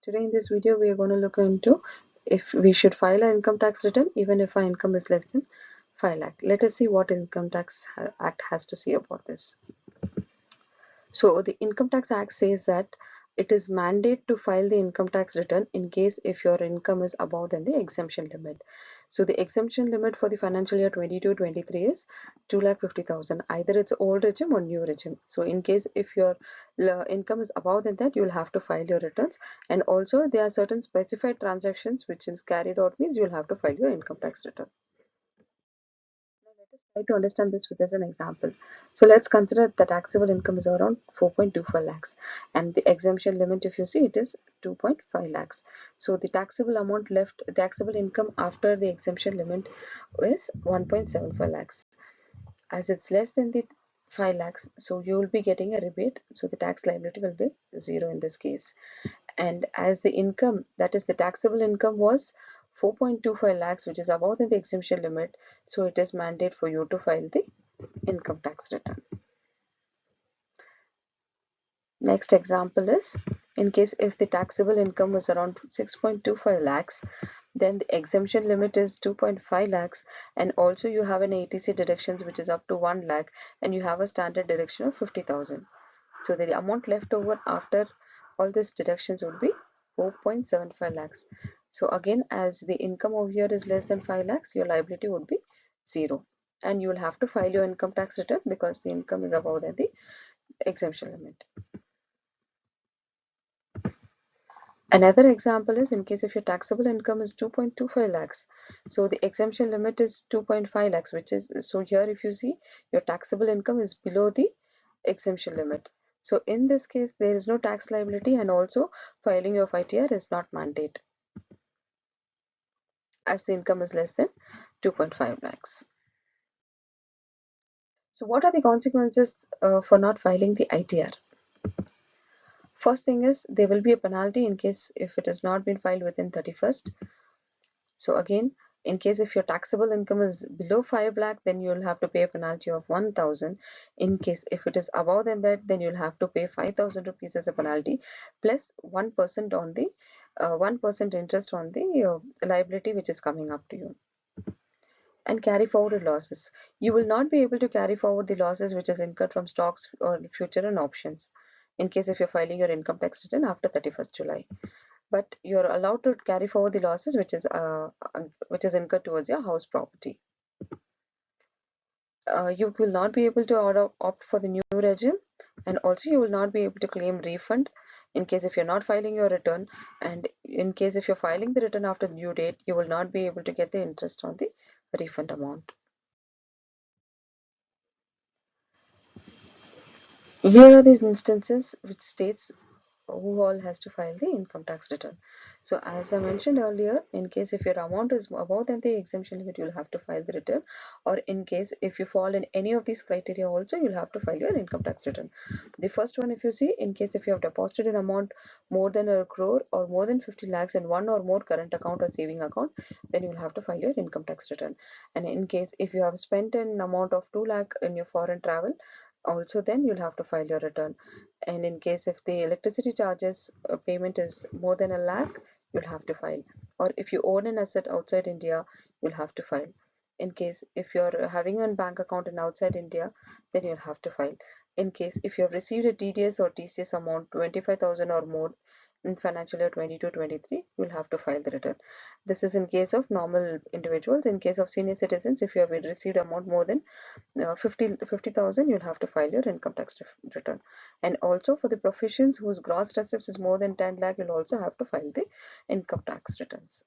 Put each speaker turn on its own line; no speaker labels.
Today in this video we are going to look into if we should file an income tax return even if our income is less than 5 lakh. Let us see what Income Tax Act has to say about this. So the Income Tax Act says that it is mandate to file the income tax return in case if your income is above than the exemption limit. So the exemption limit for the financial year 22-23 is 2,50,000. Either it's old regime or new regime. So in case if your income is above than that, you'll have to file your returns. And also there are certain specified transactions which is carried out means you'll have to file your income tax return. Let us try to understand this with as an example. So let's consider the taxable income is around 4.25 lakhs and the exemption limit, if you see, it is 2.5 lakhs. So the taxable amount left, taxable income after the exemption limit is 1.75 lakhs. As it's less than the 5 lakhs, so you will be getting a rebate. So the tax liability will be zero in this case. And as the income, that is the taxable income, was 4.25 lakhs, which is above the exemption limit, so it is mandate for you to file the income tax return. Next example is in case if the taxable income was around 6.25 lakhs, then the exemption limit is 2.5 lakhs, and also you have an ATC deductions which is up to 1 lakh, and you have a standard deduction of 50,000. So the amount left over after all these deductions would be 4.75 lakhs. So again, as the income over here is less than 5 lakhs, your liability would be zero, and you will have to file your income tax return because the income is above than the exemption limit. Another example is in case if your taxable income is 2.25 lakhs, so the exemption limit is 2.5 lakhs, which is, so here if you see, your taxable income is below the exemption limit. So in this case there is no tax liability, and also filing of ITR is not mandate as the income is less than 2.5 lakhs. So what are the consequences for not filing the ITR? First thing is there will be a penalty in case if it has not been filed within 31st. So again, in case if your taxable income is below 5 lakh, then you'll have to pay a penalty of 1,000. In case if it is above than that, then you'll have to pay 5,000 rupees as a penalty plus 1% on the 1% interest on the liability which is coming up to you. And carry forward losses. You will not be able to carry forward the losses which is incurred from stocks or future and options in case if you're filing your income tax return after 31st July. But you're allowed to carry forward the losses which is incurred towards your house property. You will not be able to opt for the new regime, and also you will not be able to claim refund in case if you're not filing your return, and in case if you're filing the return after due date, you will not be able to get the interest on the refund amount. Here are these instances which states who all has to file the income tax return. So as I mentioned earlier, in case if your amount is above than the exemption limit, you'll have to file the return, or in case if you fall in any of these criteria also, you'll have to file your income tax return. The first one, if you see, in case if you have deposited an amount more than a crore or more than 50 lakhs in one or more current account or saving account, then you'll have to file your income tax return. And in case if you have spent an amount of 2 lakh in your foreign travel, also then you'll have to file your return. And in case if the electricity charges payment is more than a lakh, you'll have to file. Or if you own an asset outside India, you'll have to file. In case if you're having a bank account in outside India, then you'll have to file. In case if you have received a TDS or TCS amount 25,000 or more in financial year 22-23, you'll have to file the return. This is in case of normal individuals. In case of senior citizens, if you have received amount more than 50,000, you'll have to file your income tax return. And also for the professions whose gross receipts is more than 10 lakh, you'll also have to file the income tax returns.